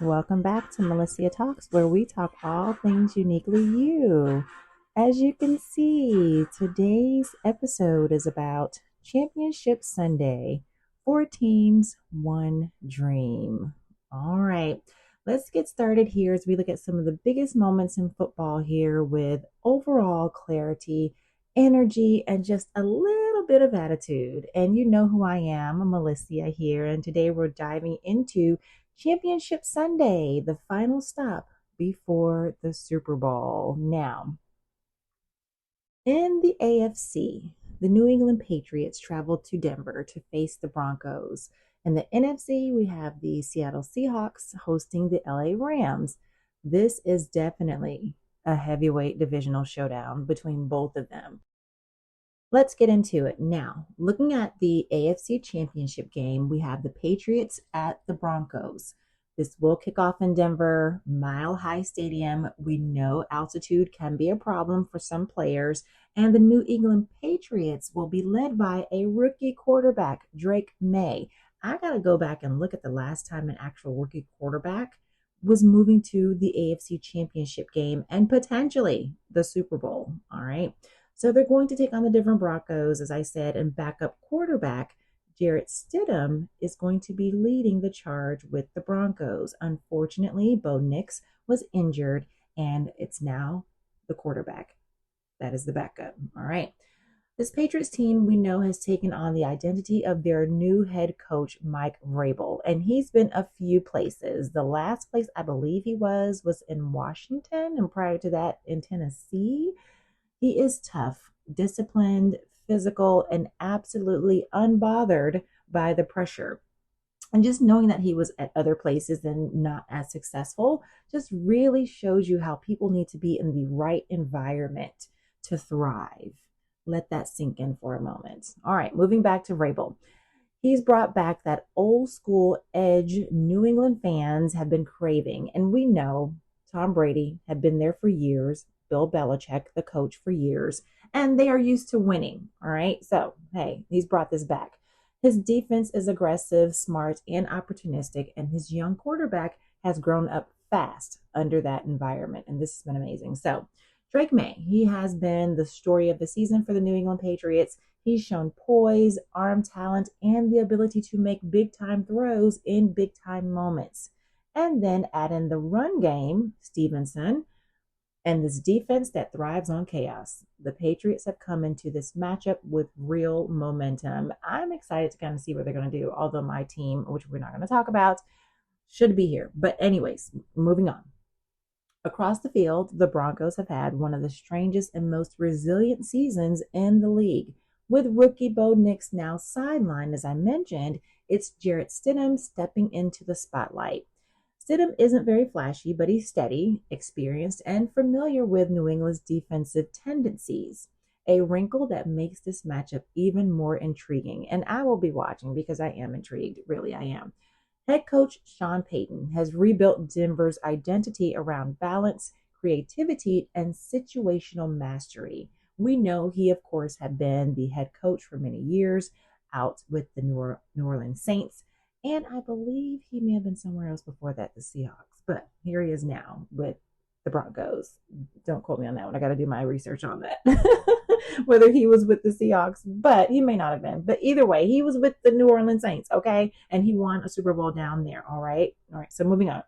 Welcome back to Melissa Talks, where we talk all things uniquely you. As you can see, today's episode is about Championship Sunday. 4 teams, one dream. All right, let's get started here as we look at some of the biggest moments in football here with overall clarity, energy, and just a little bit of attitude. And you know who I am, Melissa here, and today we're diving into Championship Sunday, the final stop before the Super Bowl. Now, in the AFC, the New England Patriots traveled to Denver to face the Broncos. In the NFC, we have the Seattle Seahawks hosting the LA Rams. This is definitely a heavyweight divisional showdown between both of them. Let's get into it now. Looking at the AFC Championship game, we have the Patriots at the Broncos. This will kick off in Denver, Mile High Stadium. We know altitude can be a problem for some players, and the New England Patriots will be led by a rookie quarterback, Drake May. I got to go back and look at the last time an actual rookie quarterback was moving to the AFC Championship game and potentially the Super Bowl. All right. So they're going to take on the Denver Broncos, as I said, and backup quarterback Jarrett Stidham is going to be leading the charge with the Broncos. Unfortunately, Bo Nix was injured, and it's now the quarterback. That is the backup. All right. This Patriots team we know has taken on the identity of their new head coach, Mike Vrabel, and he's been a few places. The last place I believe he was in Washington, and prior to that in Tennessee. He is tough, disciplined, physical, and absolutely unbothered by the pressure. And just knowing that he was at other places and not as successful just really shows you how people need to be in the right environment to thrive. Let that sink in for a moment. All right, moving back to Vrabel. He's brought back that old school edge New England fans have been craving. And we know Tom Brady had been there for years, Bill Belichick, the coach, for years, and they are used to winning. All right. So, hey, he's brought this back. His defense is aggressive, smart, and opportunistic, and his young quarterback has grown up fast under that environment. And this has been amazing. So, Drake May, he has been the story of the season for the New England Patriots. He's shown poise, arm talent, and the ability to make big time throws in big time moments. And then add in the run game, Stevenson, and this defense that thrives on chaos. The Patriots have come into this matchup with real momentum. I'm excited to kind of see what they're going to do, although my team, which we're not going to talk about, should be here. But anyways, moving on. Across the field, the Broncos have had one of the strangest and most resilient seasons in the league. With rookie Bo Nix now sidelined, as I mentioned, it's Jarrett Stidham stepping into the spotlight. Stidham isn't very flashy, but he's steady, experienced, and familiar with New England's defensive tendencies. A wrinkle that makes this matchup even more intriguing. And I will be watching because I am intrigued. Really, I am. Head coach Sean Payton has rebuilt Denver's identity around balance, creativity, and situational mastery. We know he, of course, had been the head coach for many years out with the New Orleans Saints. And I believe he may have been somewhere else before that, the Seahawks. But here he is now with the Broncos. Don't quote me on that one. I got to do my research on that. Whether he was with the Seahawks, but he may not have been. But either way, he was with the New Orleans Saints, okay? And he won a Super Bowl down there, all right? All right, so moving on.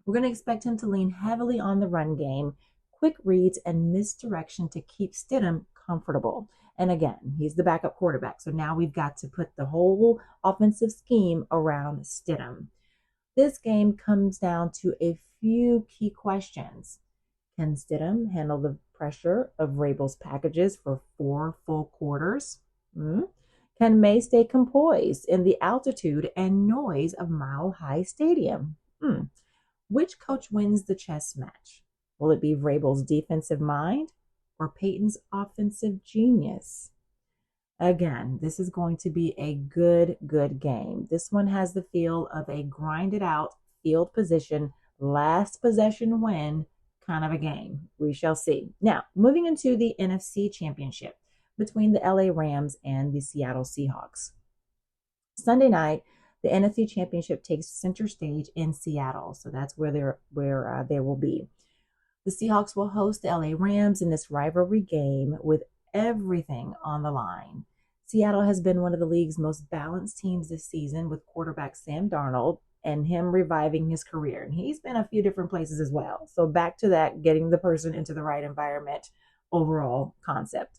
We're going to expect him to lean heavily on the run game, quick reads, and misdirection to keep Stidham comfortable. And again, he's the backup quarterback. So now we've got to put the whole offensive scheme around Stidham. This game comes down to a few key questions. Can Stidham handle the pressure of Vrabel's packages for 4 full quarters? Can May stay composed in the altitude and noise of Mile High Stadium? Which coach wins the chess match? Will it be Vrabel's defensive mind or Peyton's offensive genius? Again, this is going to be a good game. This one has the feel of a grinded out field position, last possession win kind of a game. We shall see. Now, moving into the NFC Championship between the LA Rams and the Seattle Seahawks. Sunday night, The NFC Championship takes center stage in Seattle, so that's where they will be. The Seahawks will host the LA Rams in this rivalry game with everything on the line. Seattle has been one of the league's most balanced teams this season, with quarterback Sam Darnold and him reviving his career. And he's been a few different places as well. So back to that, getting the person into the right environment overall concept.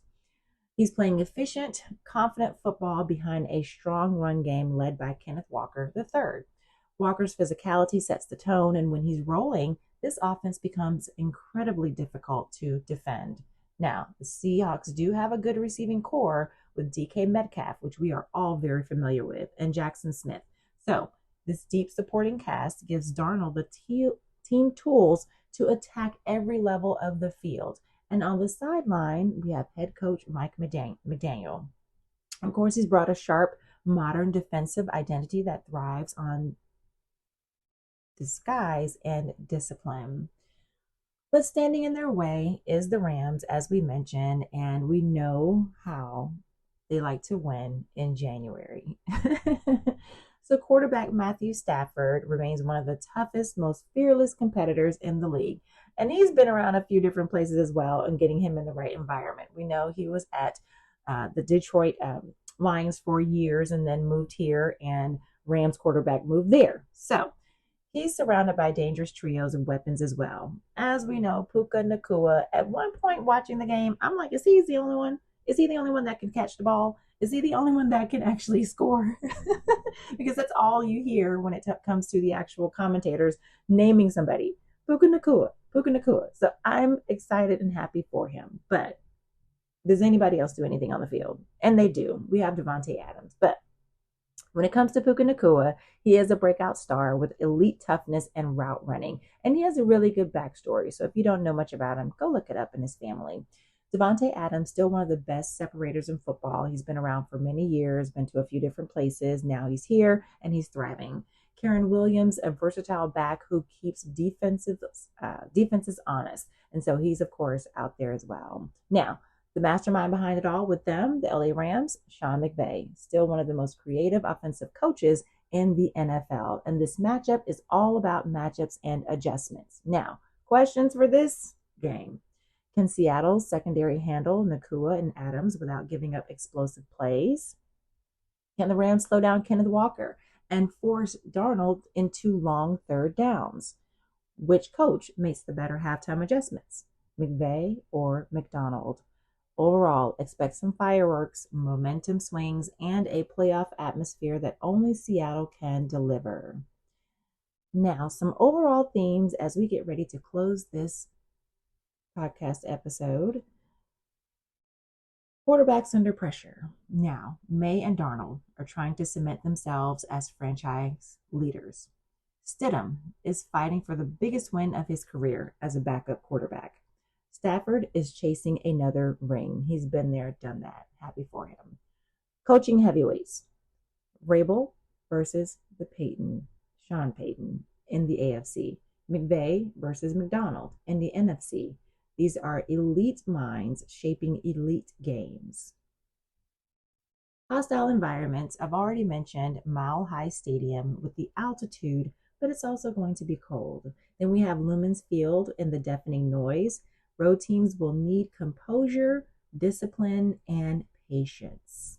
He's playing efficient, confident football behind a strong run game led by Kenneth Walker III. Walker's physicality sets the tone, and when he's rolling, this offense becomes incredibly difficult to defend. Now, the Seahawks do have a good receiving core with DK Metcalf, which we are all very familiar with, and Jackson Smith. So, this deep supporting cast gives Darnold the team tools to attack every level of the field. And on the sideline, we have head coach Mike McDaniel. Of course, he's brought a sharp, modern defensive identity that thrives on disguise and discipline. But standing in their way is the Rams, as we mentioned, and we know how they like to win in January. So quarterback Matthew Stafford remains one of the toughest, most fearless competitors in the league. And he's been around a few different places as well and getting him in the right environment. We know he was at the Detroit Lions for years and then moved here, and Rams quarterback moved there. So he's surrounded by dangerous trios and weapons as well. As we know, Puka Nacua, at one point watching the game, I'm like, is he the only one? Is he the only one that can catch the ball? Is he the only one that can actually score? Because that's all you hear when it comes to the actual commentators naming somebody. Puka Nacua, Puka Nacua. So I'm excited and happy for him. But does anybody else do anything on the field? And they do. We have Davante Adams. But when it comes to Puka Nacua, he is a breakout star with elite toughness and route running. And he has a really good backstory. So if you don't know much about him, go look it up in his family. Davante Adams, still one of the best separators in football. He's been around for many years, been to a few different places. Now he's here and he's thriving. Karen Williams, a versatile back who keeps defenses honest. And so he's, of course, out there as well. Now, the mastermind behind it all with them, the LA Rams, Sean McVay, still one of the most creative offensive coaches in the NFL. And this matchup is all about matchups and adjustments. Now, questions for this game. Can Seattle's secondary handle Nacua and Adams without giving up explosive plays? Can the Rams slow down Kenneth Walker and force Darnold into long third downs? Which coach makes the better halftime adjustments, McVay or McDonald? Overall, expect some fireworks, momentum swings, and a playoff atmosphere that only Seattle can deliver. Now, some overall themes as we get ready to close this podcast episode. Quarterbacks under pressure. Now, May and Darnold are trying to cement themselves as franchise leaders. Stidham is fighting for the biggest win of his career as a backup quarterback. Stafford is chasing another ring. He's been there, done that. Happy for him. Coaching heavyweights. Vrabel versus Sean Payton in the AFC. McVay versus McDonald in the NFC. These are elite minds shaping elite games. Hostile environments. I've already mentioned Mile High Stadium with the altitude, but it's also going to be cold. Then we have Lumen's Field and the deafening noise. Road teams will need composure, discipline, and patience.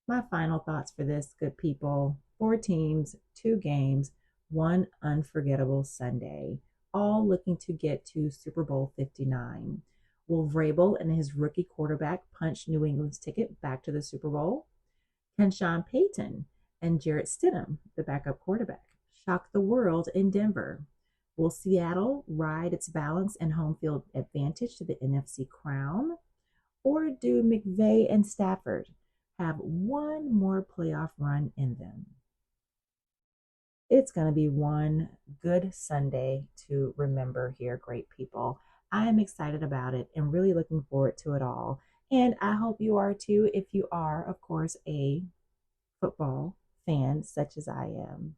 My final thoughts for this, good people. 4 teams, 2 games, 1 unforgettable Sunday, all looking to get to Super Bowl 59. Will Vrabel and his rookie quarterback punch New England's ticket back to the Super Bowl? Can Sean Payton and Jarrett Stidham, the backup quarterback, shock the world in Denver? Will Seattle ride its balance and home field advantage to the NFC crown? Or do McVay and Stafford have one more playoff run in them? It's going to be one good Sunday to remember here, great people. I am excited about it and really looking forward to it all. And I hope you are too, if you are, of course, a football fan such as I am.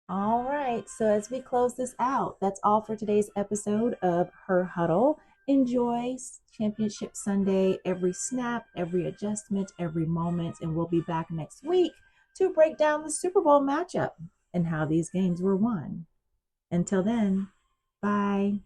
All right, so as we close this out, that's all for today's episode of Her Huddle. Enjoy Championship Sunday, every snap, every adjustment, every moment, and we'll be back next week to break down the Super Bowl matchup and how these games were won. Until then, bye.